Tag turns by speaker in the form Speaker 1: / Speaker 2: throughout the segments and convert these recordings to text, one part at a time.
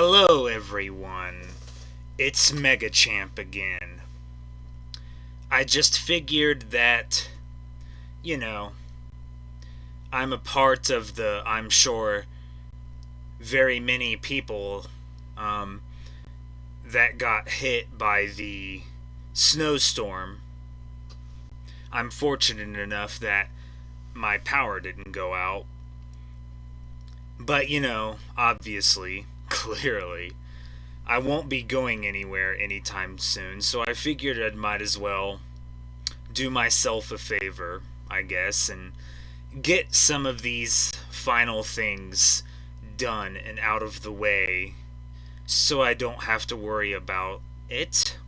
Speaker 1: Hello, everyone. It's Mega Champ again. I just figured that, you know, I'm a part of I'm sure, very many people um, that got hit by the snowstorm. I'm fortunate enough that my power didn't go out. But, obviously, clearly, I won't be going anywhere anytime soon, so I figured I might as well do myself a favor, I guess, and get some of these final things done and out of the way so I don't have to worry about it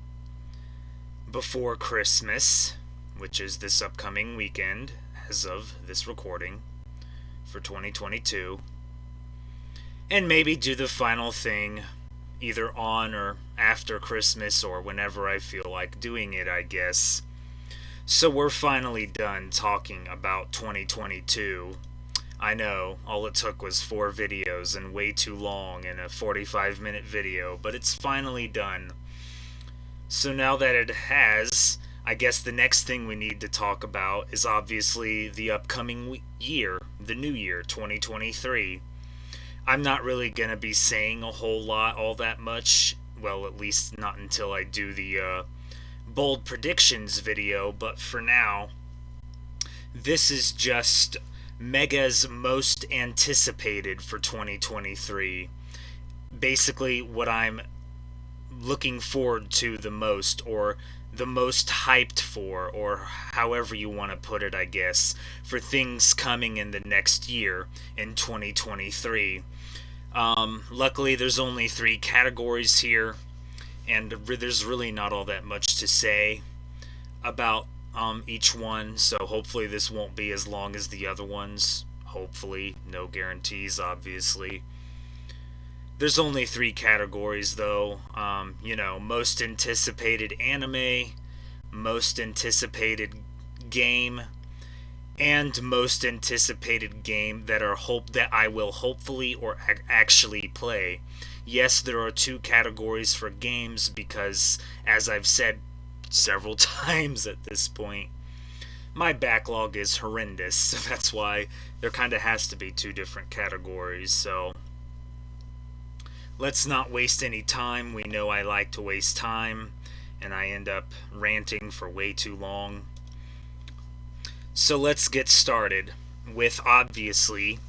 Speaker 1: before Christmas, which is this upcoming weekend as of this recording for 2022, and maybe do the final thing either on or after Christmas or whenever I feel like doing it, I guess. So we're finally done talking about 2022. I know, all it took was 4 videos and way too long in a 45-minute video, but it's finally done. So now that it has, I guess the next thing we need to talk about is obviously the upcoming year, the new year, 2023. I'm not really going to be saying a whole lot, all that much. Well, at least not until I do the bold predictions video, but for now, this is just Mega's most anticipated for 2023. Basically, what I'm looking forward to the most, or the most hyped for, or however you want to put it, I guess, for things coming in the next year in 2023. Luckily, there's only 3 categories here, and there's really not all that much to say about each one, so hopefully this won't be as long as the other ones. Hopefully, no guarantees, obviously. There's only 3 categories, though. Most anticipated anime, most anticipated game, and most anticipated game that I will hopefully or actually play. Yes, there are 2 categories for games because, as I've said several times at this point, my backlog is horrendous, so that's why there kind of has to be 2 different categories. So let's not waste any time. We know I like to waste time, and I end up ranting for way too long. So let's get started with, obviously,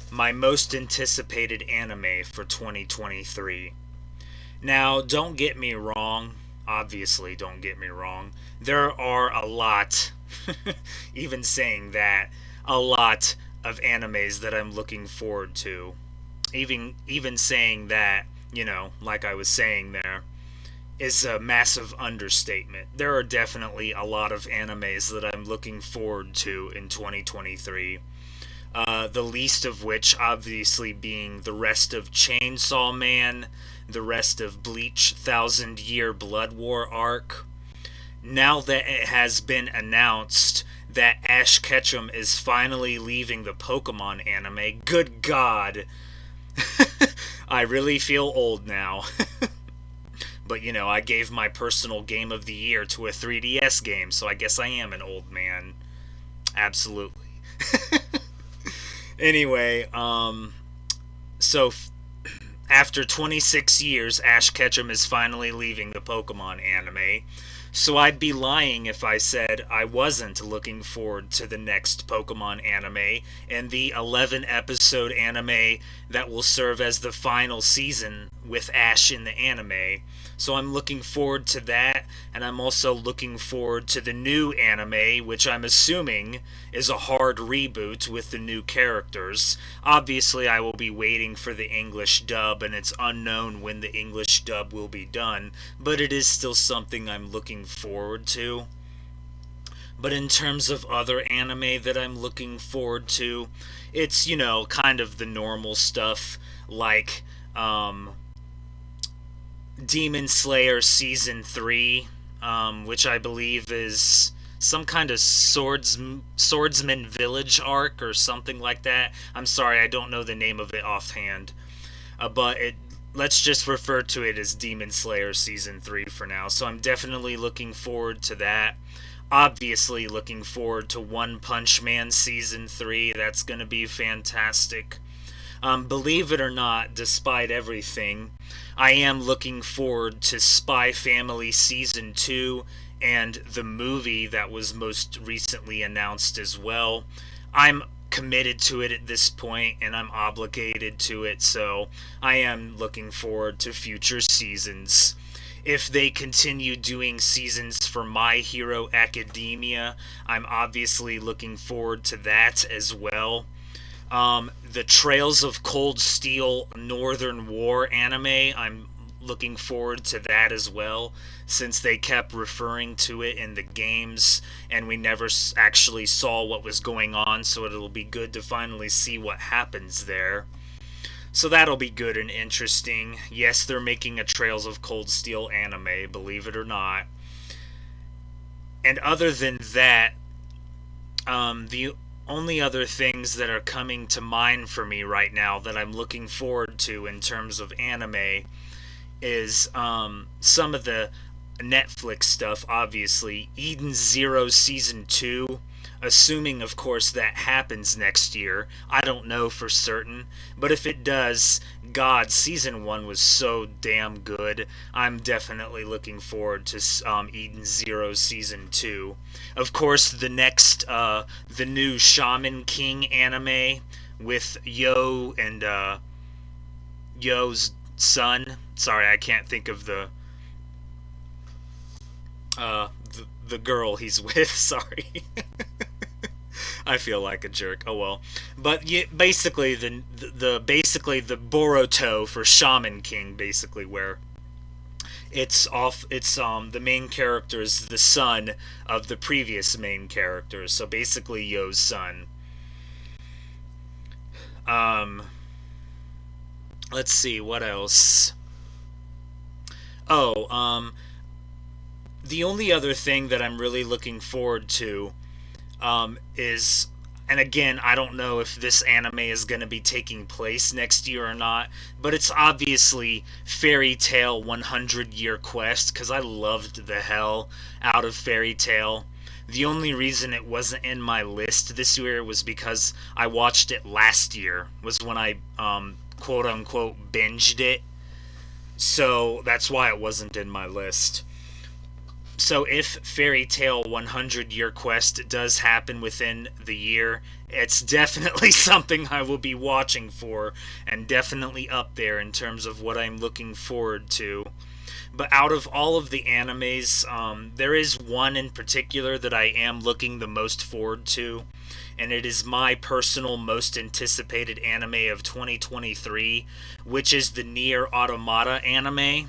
Speaker 1: my most anticipated anime for 2023. Now, don't get me wrong. Obviously, don't get me wrong. There are a lot, even saying that, a lot of animes that I'm looking forward to. Even saying that, like I was saying there, is a massive understatement. There are definitely a lot of animes that I'm looking forward to in 2023. The least of which obviously being the rest of Chainsaw Man, the rest of Bleach 1000 Year Blood War arc. Now that it has been announced that Ash Ketchum is finally leaving the Pokemon anime, good God, I really feel old now. But, I gave my personal game of the year to a 3DS game, so I guess I am an old man. Absolutely. Anyway, so after 26 years, Ash Ketchum is finally leaving the Pokemon anime. So I'd be lying if I said I wasn't looking forward to the next Pokemon anime and the 11-episode anime that will serve as the final season with Ash in the anime. So I'm looking forward to that, and I'm also looking forward to the new anime, which I'm assuming is a hard reboot with the new characters. Obviously, I will be waiting for the English dub, and it's unknown when the English dub will be done, but it is still something I'm looking forward to. But in terms of other anime that I'm looking forward to, it's, kind of the normal stuff, like, Demon Slayer Season 3, which I believe is some kind of swordsman village arc or something like that. I'm sorry, I don't know the name of it offhand. But let's just refer to it as Demon Slayer Season 3 for now. So I'm definitely looking forward to that. Obviously, looking forward to One Punch Man Season 3. That's going to be fantastic. Believe it or not, despite everything, I am looking forward to Spy Family Season 2 and the movie that was most recently announced as well. I'm committed to it at this point and I'm obligated to it, so I am looking forward to future seasons. If they continue doing seasons for My Hero Academia, I'm obviously looking forward to that as well. The Trails of Cold Steel Northern War anime, I'm looking forward to that as well, since they kept referring to it in the games and we never actually saw what was going on, so it'll be good to finally see what happens there. So that'll be good and interesting. Yes, they're making a Trails of Cold Steel anime, believe it or not. And other than that, the only other things that are coming to mind for me right now that I'm looking forward to in terms of anime is some of the Netflix stuff, obviously. Eden Zero Season 2, assuming, of course, that happens next year. I don't know for certain, but if it does, God, Season 1 was so damn good. I'm definitely looking forward to Eden Zero Season 2. Of course, the new Shaman King anime with Yo and Yo's son. Sorry, I can't think of the girl he's with. Sorry. I feel like a jerk. Oh well. But yeah, basically the Boruto for Shaman King, basically, where it's the main character is the son of the previous main character, so basically Yo's son. Um let's see what else. Oh, the only other thing that I'm really looking forward to is, and again, I don't know if this anime is going to be taking place next year or not, but it's obviously Fairy Tail 100 Year Quest, because I loved the hell out of Fairy Tail. The only reason it wasn't in my list this year was because I watched it last year, was when I quote unquote binged it. So that's why it wasn't in my list. So if Fairy Tail 100 Year Quest does happen within the year, it's definitely something I will be watching for, and definitely up there in terms of what I'm looking forward to. But out of all of the animes, there is one in particular that I am looking the most forward to, and it is my personal most anticipated anime of 2023, which is the Nier Automata anime.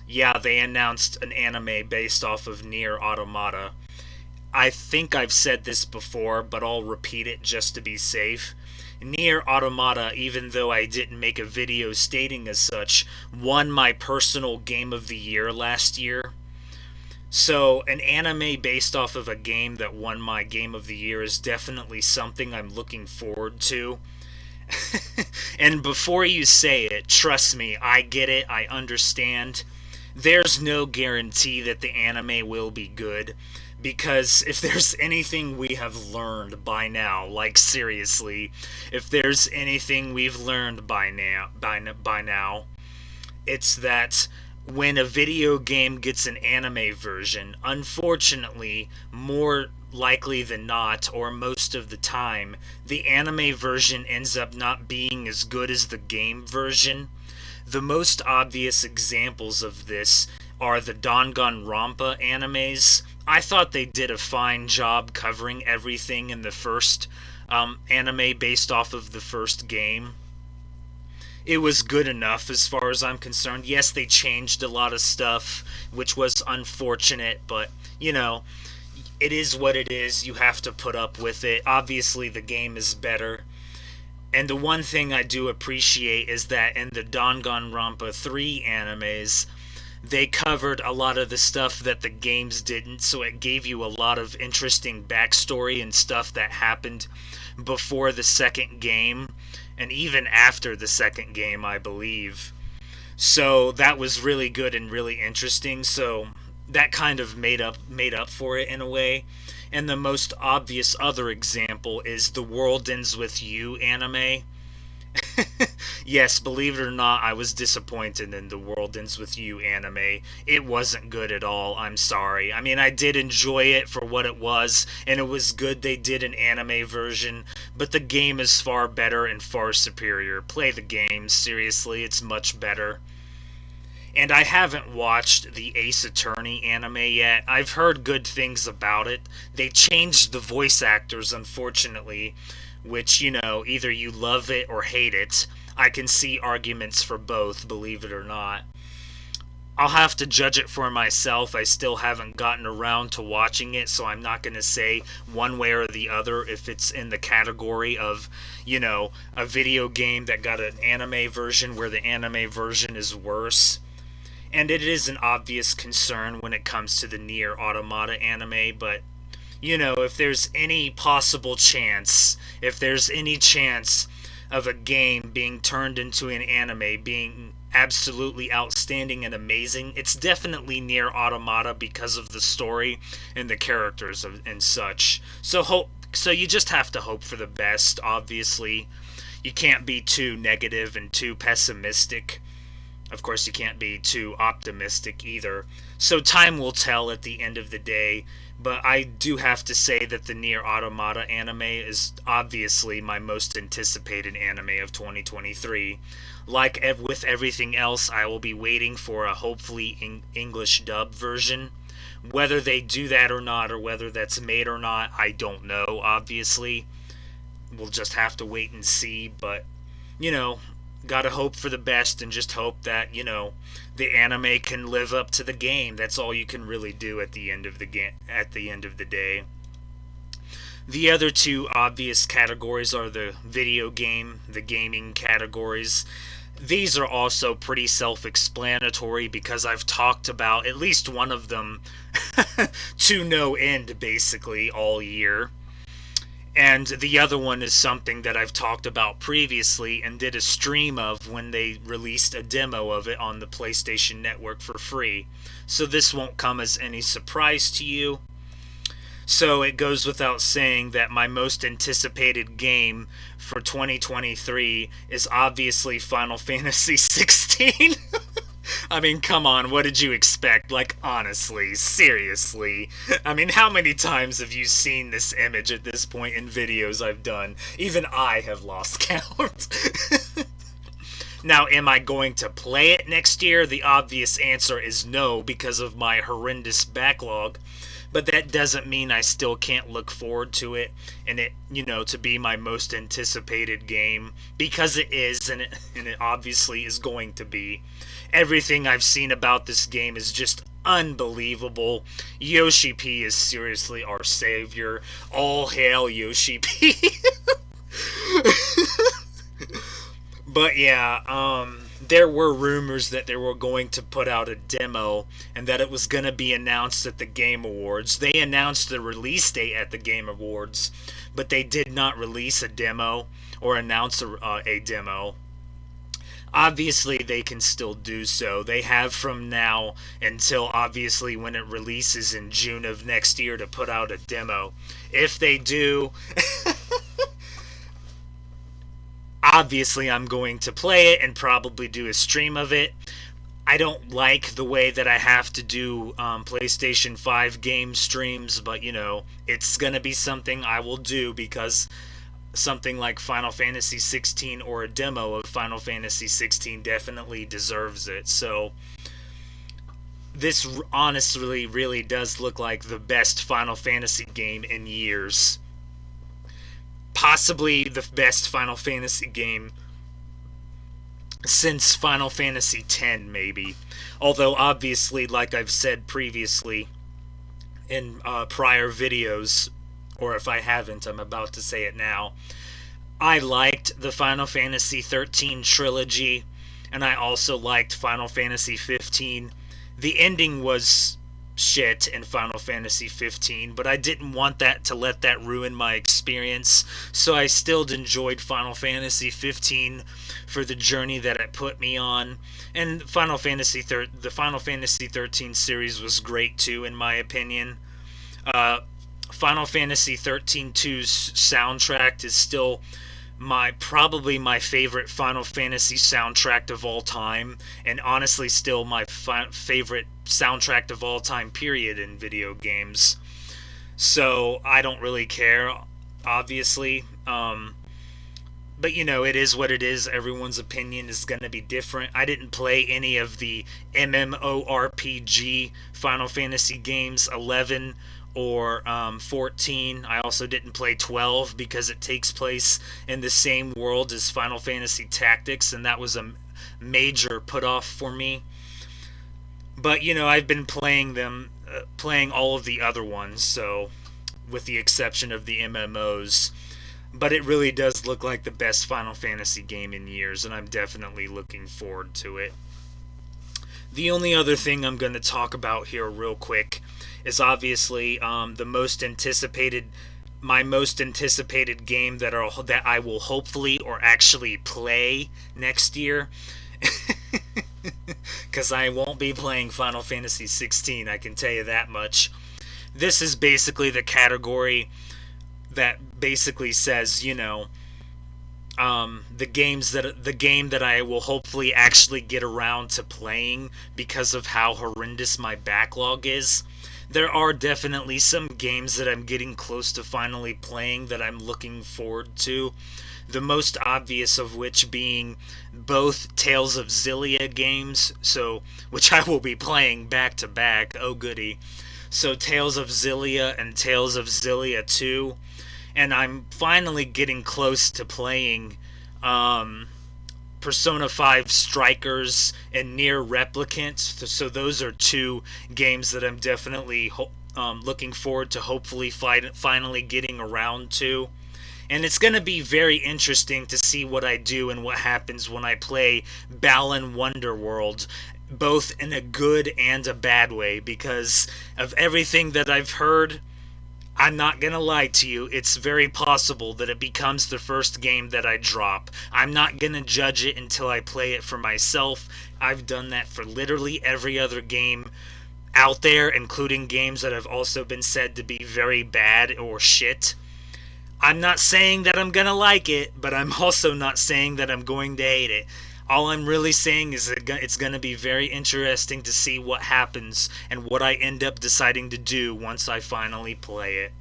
Speaker 1: Yeah, they announced an anime based off of Nier Automata. I think I've said this before, but I'll repeat it just to be safe. Nier Automata, even though I didn't make a video stating as such, won my personal Game of the Year last year. So, an anime based off of a game that won my Game of the Year is definitely something I'm looking forward to. And before you say it, trust me, I get it, I understand. There's no guarantee that the anime will be good, because if there's anything we have learned by now, like seriously, if there's anything we've learned by now, it's that when a video game gets an anime version, unfortunately, more likely than not, or most of the time, the anime version ends up not being as good as the game version. The most obvious examples of this are the Danganronpa animes. I thought they did a fine job covering everything in the first anime based off of the first game. It was good enough as far as I'm concerned. Yes, they changed a lot of stuff, which was unfortunate, but, you know, it is what it is. You have to put up with it. Obviously, the game is better. And the one thing I do appreciate is that in the Danganronpa 3 animes, they covered a lot of the stuff that the games didn't, so it gave you a lot of interesting backstory and stuff that happened before the second game, and even after the second game, I believe. So that was really good and really interesting. So that kind of made up for it in a way. And the most obvious other example is the World Ends With You anime. Yes, believe it or not, I was disappointed in the World Ends With You anime. It wasn't good at all. I'm sorry. I mean, I did enjoy it for what it was, and it was good they did an anime version, but the game is far better and far superior. Play the game, seriously, it's much better. And I haven't watched the Ace Attorney anime yet. I've heard good things about it. They changed the voice actors, unfortunately, which, either you love it or hate it. I can see arguments for both, believe it or not. I'll have to judge it for myself. I still haven't gotten around to watching it, so I'm not going to say one way or the other if it's in the category of, a video game that got an anime version where the anime version is worse. And it is an obvious concern when it comes to the Nier Automata anime, but if there's any possible chance, if there's any chance of a game being turned into an anime being absolutely outstanding and amazing, it's definitely Nier Automata because of the story and the characters and such. So you just have to hope for the best, obviously. You can't be too negative and too pessimistic. Of course, you can't be too optimistic either. So time will tell at the end of the day. But I do have to say that the Nier Automata anime is obviously my most anticipated anime of 2023. Like with everything else, I will be waiting for a hopefully English dub version. Whether they do that or not, or whether that's made or not, I don't know, obviously. We'll just have to wait and see. But, gotta hope for the best and just hope that, the anime can live up to the game. That's all you can really do at the end of the day. The other two obvious categories are the the gaming categories. These are also pretty self-explanatory because I've talked about at least one of them to no end basically all year. And the other one is something that I've talked about previously and did a stream of when they released a demo of it on the PlayStation Network for free. So this won't come as any surprise to you. So it goes without saying that my most anticipated game for 2023 is obviously Final Fantasy 16. I mean, come on, what did you expect? Like, honestly, seriously. I mean, how many times have you seen this image at this point in videos I've done? Even I have lost count. Now, am I going to play it next year? The obvious answer is no, because of my horrendous backlog. But that doesn't mean I still can't look forward to it and it, to be my most anticipated game. Because it is, and it obviously is going to be. Everything I've seen about this game is just unbelievable. Yoshi P is seriously our savior. All hail Yoshi P. But yeah, there were rumors that they were going to put out a demo and that it was going to be announced at the Game Awards. They announced the release date at the Game Awards, but they did not release a demo or announce a demo. Obviously, they can still do so. They have from now until obviously when it releases in June of next year to put out a demo. If they do, obviously I'm going to play it and probably do a stream of it. I don't like the way that I have to do PlayStation 5 game streams, but it's going to be something I will do because something like Final Fantasy 16 or a demo of Final Fantasy 16 definitely deserves it. So this honestly really does look like the best Final Fantasy game in years. Possibly the best Final Fantasy game since Final Fantasy X, maybe. Although obviously, like I've said previously in prior videos, or if I haven't, I'm about to say it now. I liked the Final Fantasy 13 trilogy, and I also liked Final Fantasy 15. The ending was shit in Final Fantasy 15, but I didn't want that to let that ruin my experience, so I still enjoyed Final Fantasy 15 for the journey that it put me on. And the Final Fantasy 13 series was great too, in my opinion. Uh, Final Fantasy 13-2's soundtrack is still probably my favorite Final Fantasy soundtrack of all time, and honestly still my favorite soundtrack of all time period in video games. So I don't really care, obviously. But it is what it is. Everyone's opinion is going to be different. I didn't play any of the MMORPG Final Fantasy games, 11 or 14. I also didn't play 12 because it takes place in the same world as Final Fantasy Tactics, and that was a major put off for me. But I've been playing all of the other ones, so with the exception of the MMOs. But it really does look like the best Final Fantasy game in years, and I'm definitely looking forward to it. The only other thing I'm going to talk about here real quick is obviously my most anticipated game that I will hopefully or actually play next year. Because I won't be playing Final Fantasy 16, I can tell you that much. This is basically the category that basically says, the game that I will hopefully actually get around to playing because of how horrendous my backlog is. There are definitely some games that I'm getting close to finally playing that I'm looking forward to. The most obvious of which being both Tales of Xillia games, which I will be playing back to back. Oh goody. So Tales of Xillia and Tales of Xillia 2. And I'm finally getting close to playing Persona 5 Strikers and Nier Replicant. So those are two games that I'm definitely looking forward to hopefully finally getting around to. And it's going to be very interesting to see what I do and what happens when I play Balan Wonderworld, both in a good and a bad way, because of everything that I've heard. I'm not going to lie to you, it's very possible that it becomes the first game that I drop. I'm not going to judge it until I play it for myself. I've done that for literally every other game out there, including games that have also been said to be very bad or shit. I'm not saying that I'm going to like it, but I'm also not saying that I'm going to hate it. All I'm really saying is that it's going to be very interesting to see what happens and what I end up deciding to do once I finally play it.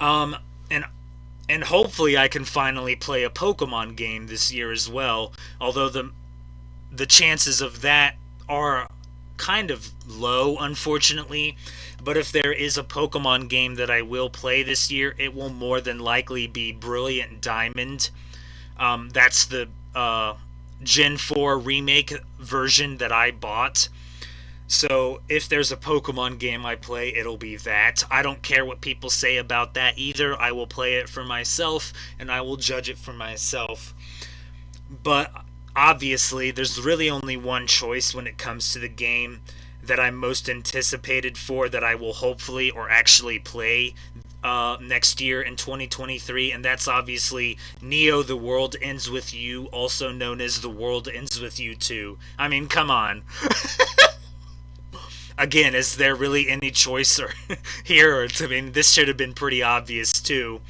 Speaker 1: And hopefully I can finally play a Pokemon game this year as well, although the chances of that are kind of low, unfortunately. But if there is a Pokemon game that I will play this year, it will more than likely be Brilliant Diamond. That's the Gen 4 remake version that I bought. So if there's a Pokemon game I play, it'll be that. I don't care what people say about that either. I will play it for myself, and I will judge it for myself. But obviously, there's really only one choice when it comes to the game that I'm most anticipated for that I will hopefully or actually play next year in 2023, and that's obviously Neo The World Ends With You, also known as The World Ends With You 2. I mean, come on. Again, is there really any choice here? I mean, this should have been pretty obvious too.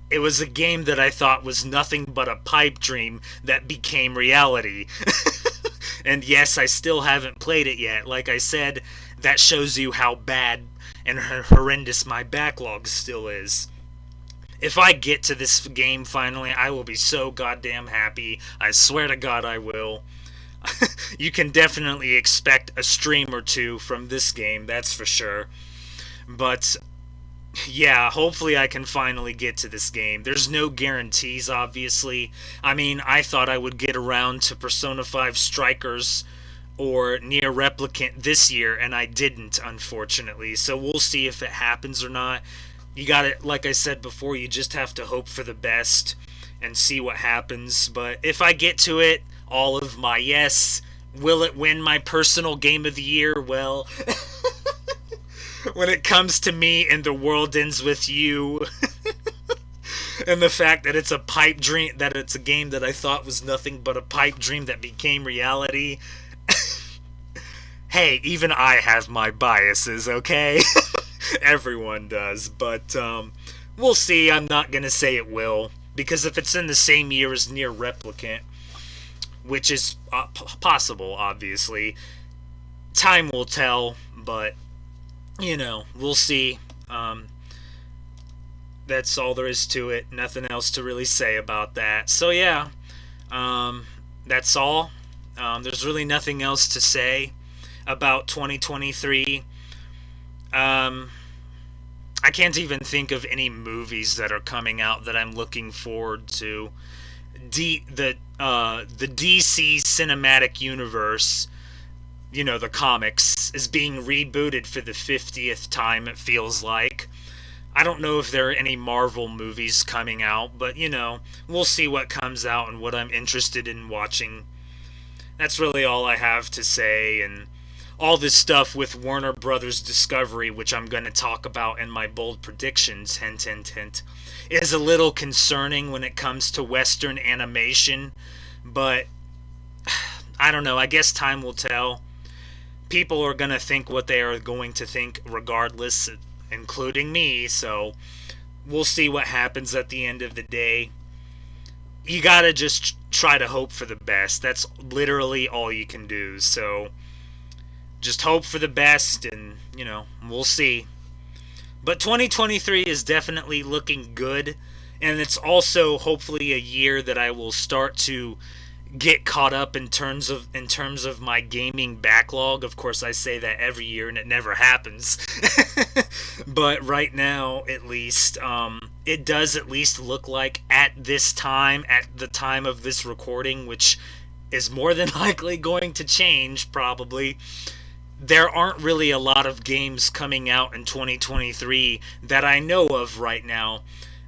Speaker 1: It was a game that I thought was nothing but a pipe dream that became reality. And yes, I still haven't played it yet. Like I said, that shows you how bad and horrendous my backlog still is. If I get to this game finally, I will be so goddamn happy. I swear to God I will. You can definitely expect a stream or two from this game, that's for sure. But yeah, hopefully I can finally get to this game. There's no guarantees, obviously. I mean, I thought I would get around to Persona 5 Strikers or Nier Replicant this year, and I didn't, unfortunately. So we'll see if it happens or not. You gotta, like I said before, you just have to hope for the best and see what happens. But if I get to it, all of my yes Will it win my personal game of the year? Well, when it comes to me and The World Ends With You, and the fact that it's a pipe dream, that it's a game that I thought was nothing but a pipe dream that became reality. Hey, even I have my biases, okay? Everyone does, but we'll see. I'm not gonna say it will, because if it's in the same year as Near Replicant, which is possible, obviously, time will tell, but we'll see. That's all there is to it. Nothing else to really say about that. So yeah, that's all. There's really nothing else to say about 2023. I can't even think of any movies that are coming out that I'm looking forward to. The DC cinematic universe, the comics, is being rebooted for the 50th time, it feels like. I don't know if there are any Marvel movies coming out, but we'll see what comes out and what I'm interested in watching. That's really all I have to say, and all this stuff with Warner Brothers Discovery, which I'm going to talk about in my bold predictions, hint, hint, hint, is a little concerning when it comes to Western animation, but I don't know, I guess time will tell. People are going to think what they are going to think regardless, including me, so we'll see what happens at the end of the day. You gotta just try to hope for the best. That's literally all you can do, so just hope for the best, and, we'll see. But 2023 is definitely looking good, and it's also hopefully a year that I will start to get caught up in terms of my gaming backlog. Of course, I say that every year and it never happens. But right now, at least, it does at least look like at the time of this recording, which is more than likely going to change probably, there aren't really a lot of games coming out in 2023 that I know of right now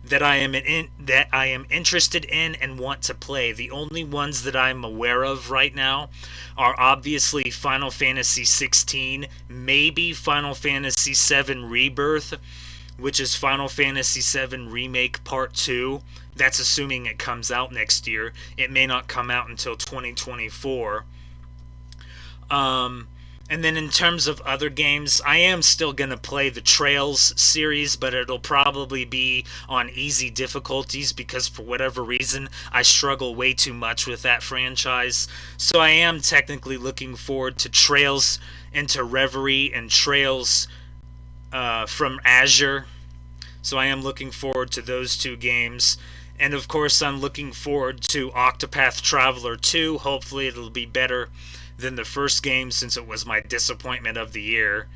Speaker 1: that I am interested in and want to play. The only ones that I'm aware of right now are obviously Final Fantasy 16, maybe Final Fantasy 7 Rebirth, which is Final Fantasy 7 Remake Part 2. That's assuming it comes out next year. It may not come out until 2024. And then in terms of other games, I am still going to play the Trails series, but it'll probably be on easy difficulties because for whatever reason, I struggle way too much with that franchise. So I am technically looking forward to Trails into Reverie and Trails from Azure. So I am looking forward to those two games. And of course, I'm looking forward to Octopath Traveler 2. Hopefully it'll be better than the first game since it was my disappointment of the year.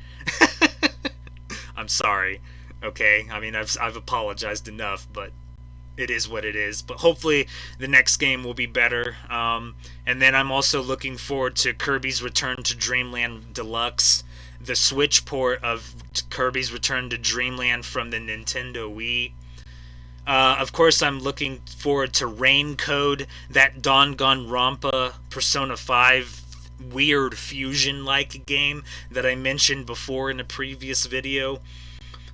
Speaker 1: I'm sorry. Okay, I mean I've apologized enough, but it is what it is. But hopefully the next game will be better. And then I'm also looking forward to Kirby's Return to Dreamland Deluxe, the Switch port of Kirby's Return to Dreamland from the Nintendo Wii. Of course, I'm looking forward to Rain Code, that Danganronpa Persona 5 weird fusion-like game that I mentioned before in a previous video.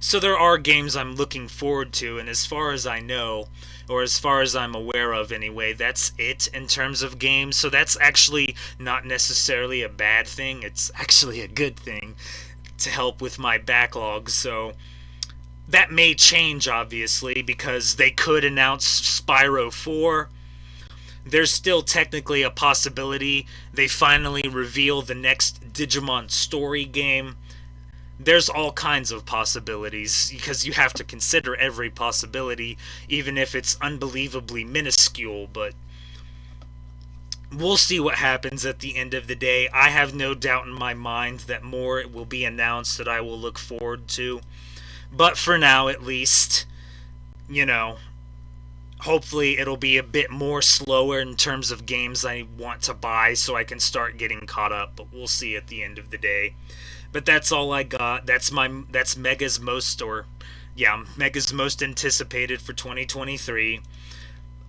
Speaker 1: So there are games I'm looking forward to, and as far as I know, or as far as I'm aware of anyway, that's it in terms of games. So that's actually not necessarily a bad thing. It's actually a good thing to help with my backlog. So that may change, obviously, because they could announce Spyro 4. There's still technically a possibility they finally reveal the next Digimon story game. There's all kinds of possibilities, because you have to consider every possibility, even if it's unbelievably minuscule, but we'll see what happens at the end of the day. I have no doubt in my mind that more will be announced that I will look forward to. But for now, at least, hopefully it'll be a bit more slower in terms of games I want to buy so I can start getting caught up, but we'll see at the end of the day. But that's all I got. That's Mega's most anticipated for 2023.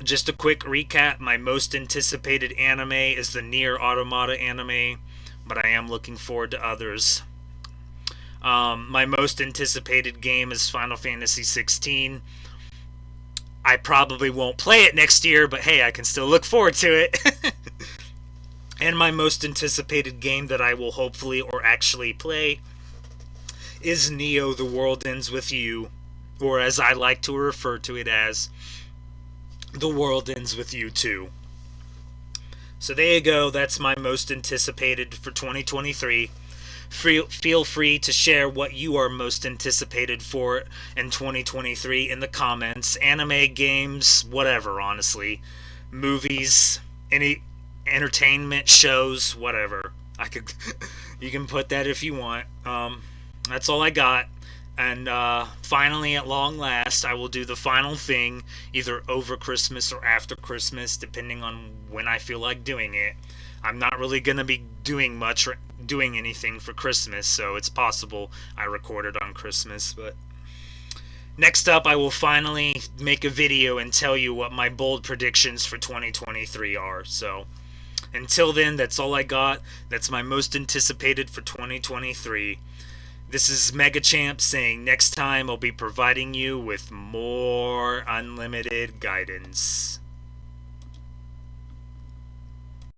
Speaker 1: Just a quick recap, my most anticipated anime is the Nier Automata anime, but I am looking forward to others. My most anticipated game is Final Fantasy 16. I probably won't play it next year, but hey, I can still look forward to it. And my most anticipated game that I will hopefully or actually play is Neo The World Ends With You, or as I like to refer to it as, The World Ends With You too. So there you go, that's my most anticipated for 2023. Feel free to share what you are most anticipated for in 2023 in the comments. Anime, games, whatever, honestly. Movies, any entertainment shows, whatever. You can put that if you want. That's all I got. And finally, at long last, I will do the final thing, either over Christmas or after Christmas, depending on when I feel like doing it. I'm not really going to be doing much or doing anything for Christmas, so it's possible I recorded on Christmas. But next up, I will finally make a video and tell you what my bold predictions for 2023 are. So until then, that's all I got. That's my most anticipated for 2023. This is MegaChamp saying next time I'll be providing you with more unlimited guidance.